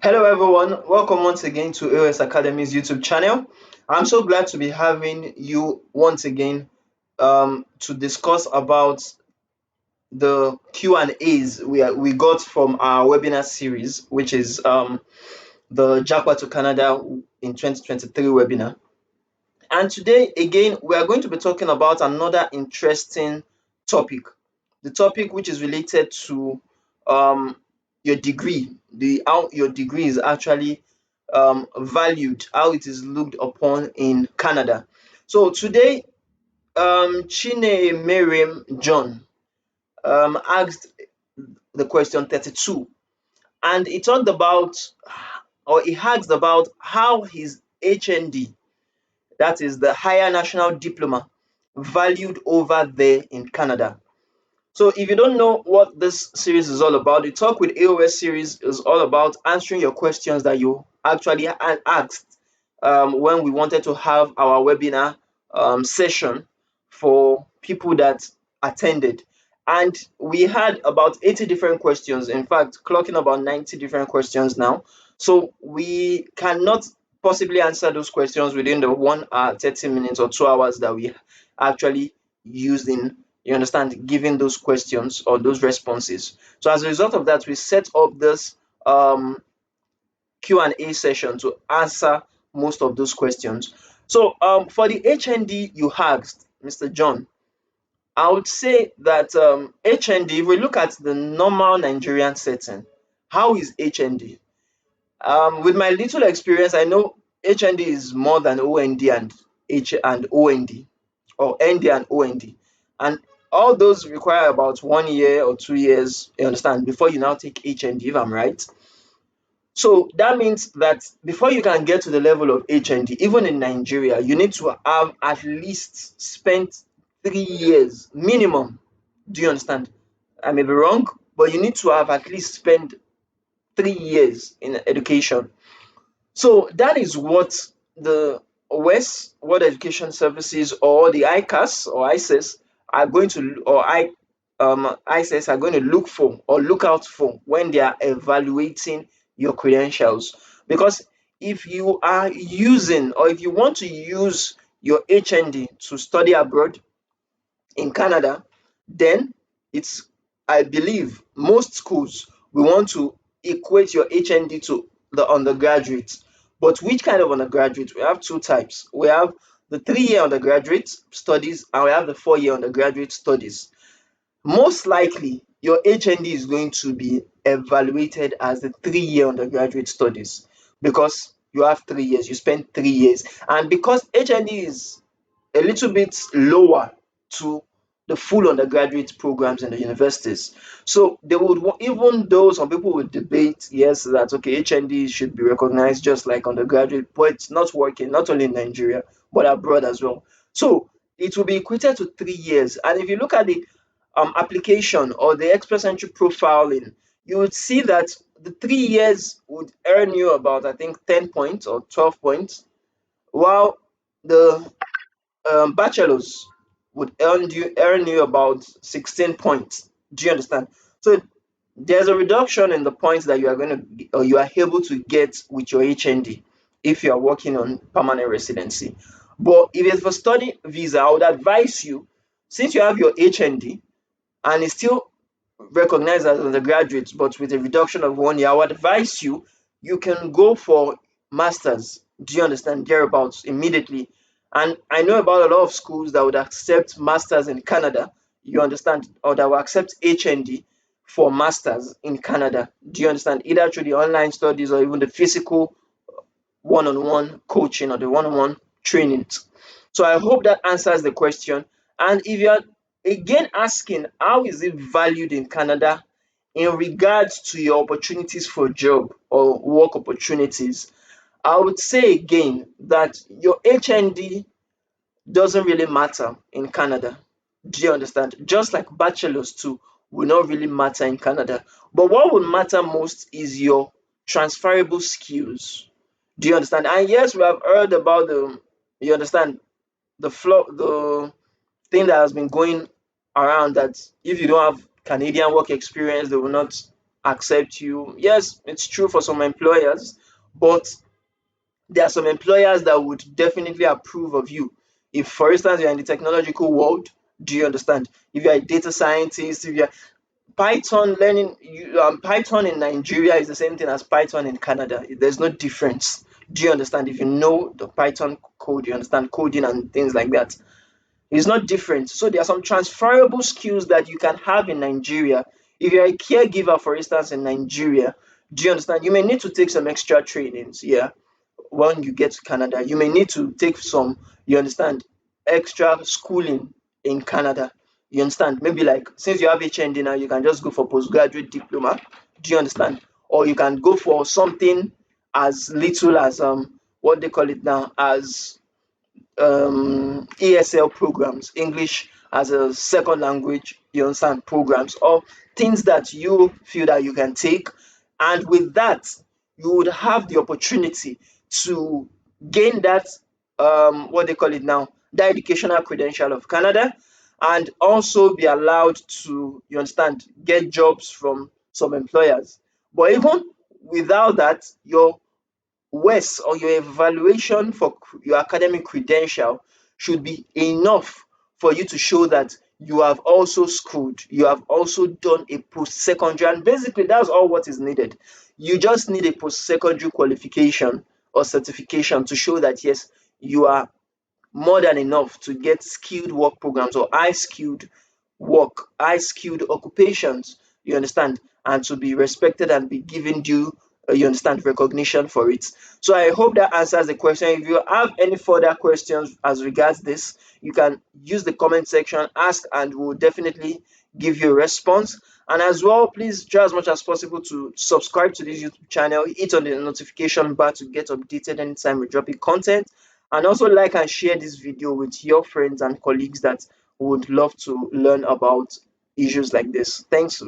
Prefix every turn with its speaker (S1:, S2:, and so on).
S1: Hello everyone, welcome once again to A.O.S Academy's YouTube channel. I'm so glad to be having you once again to discuss about the Q&As we got from our webinar series, which is the JAPA to Canada in 2023 webinar. And today again, we are going to be talking about another interesting topic. The topic which is related to um, your degree, the how your degree is actually valued, how it is looked upon in Canada. So today, Chinaemerem John asked the question 32, and he talked about, or he asked about how his HND, that is the Higher National Diploma, valued over there in Canada. So if you don't know what this series is all about, the Talk with A.O.S series is all about answering your questions that you actually asked when we wanted to have our webinar session for people that attended. And we had about 80 different questions, in fact, clocking about 90 different questions now. So we cannot possibly answer those questions within the 1 hour, 30 minutes, or 2 hours that we actually used in, you understand, giving those questions or those responses. So as a result of that, we set up this Q&A session to answer most of those questions. So for the HND you asked, Mr. John, I would say that HND, if we look at the normal Nigerian setting, how is HND? With my little experience, I know HND is more than OND and H and OND, or ND and OND. And all those require about 1 year or 2 years, you understand, before you now take HND, if I'm right. So that means that before you can get to the level of HND, even in Nigeria, you need to have at least spent 3 years minimum. Do you understand? I may be wrong, but you need to have at least spent 3 years in education. So that is what the West World Education Services, or the ICAS or ISIS, are going to, or ISIS are going to look for or look out for when they are evaluating your credentials. Because if you are using, or if you want to use your HND to study abroad in Canada, then it's, I believe, most schools will want to equate your HND to the undergraduate. But which kind of undergraduate? We have two types. We have the 3 year undergraduate studies, and we have the 4 year undergraduate studies. Most likely, your HND is going to be evaluated as the 3 year undergraduate studies, because you have 3 years, you spend 3 years. And because HND is a little bit lower to the full undergraduate programs in the universities. So they would even though some people would debate, yes, that okay, HND should be recognized just like undergraduate, but it's not working, not only in Nigeria, but abroad as well. So it will be equated to 3 years. And if you look at the application or the express entry profiling, you would see that the 3 years would earn you about, I think, 10 points or 12 points, while the bachelors would earn you about 16 points. Do you understand? So there's a reduction in the points that you are going to, or you are able to get with your HND if you are working on permanent residency. But if it's for study visa, I would advise you, since you have your HND and it's still recognized as undergraduate, but with a reduction of 1 year, I would advise you, you can go for masters. Do you understand? Thereabouts immediately. And I know about a lot of schools that would accept masters in Canada. You understand? Or that will accept HND for masters in Canada. Do you understand? Either through the online studies or even the physical one-on-one coaching or the one-on-one training. So I hope that answers the question. And if you're again asking how is it valued in Canada in regards to your opportunities for job or work opportunities, I would say again that your HND doesn't really matter in Canada. Do you understand? Just like bachelors too will not really matter in Canada. But what would matter most is your transferable skills. Do you understand? And yes, we have heard about the, you understand, the thing that has been going around, that if you don't have Canadian work experience, they will not accept you. Yes, it's true for some employers, but there are some employers that would definitely approve of you. If, for instance, you're in the technological world, do you understand? If you're a data scientist, if you're Python learning, Python in Nigeria is the same thing as Python in Canada. There's no difference. Do you understand? If you know the Python code, you understand coding and things like that. It's not different. So there are some transferable skills that you can have in Nigeria. If you're a caregiver, for instance, in Nigeria, do you understand? You may need to take some extra trainings, yeah, when you get to Canada. You may need to take some, you understand, extra schooling in Canada. You understand? Maybe like since you have HND now, you can just go for postgraduate diploma. Do you understand? Or you can go for something as little as what they call it now as ESL programs, English as a second language, you understand, programs, or things that you feel that you can take. And with that, you would have the opportunity to gain that, what they call it now, the educational credential of Canada, and also be allowed to, you understand, get jobs from some employers. But even without that, your WES or your evaluation for your academic credential should be enough for you to show that you have also schooled, you have also done a post-secondary, and basically that's all what is needed. You just need a post-secondary qualification or certification to show that yes, you are more than enough to get skilled work programs or high skilled work, high skilled occupations, you understand, and to be respected and be given due, you understand, recognition for it. So I hope that answers the question. If you have any further questions as regards this, you can use the comment section, ask, and we'll definitely give you a response. And as well, please try as much as possible to subscribe to this YouTube channel, hit on the notification bar to get updated anytime we drop a content, and also like and share this video with your friends and colleagues that would love to learn about issues like this. Thanks.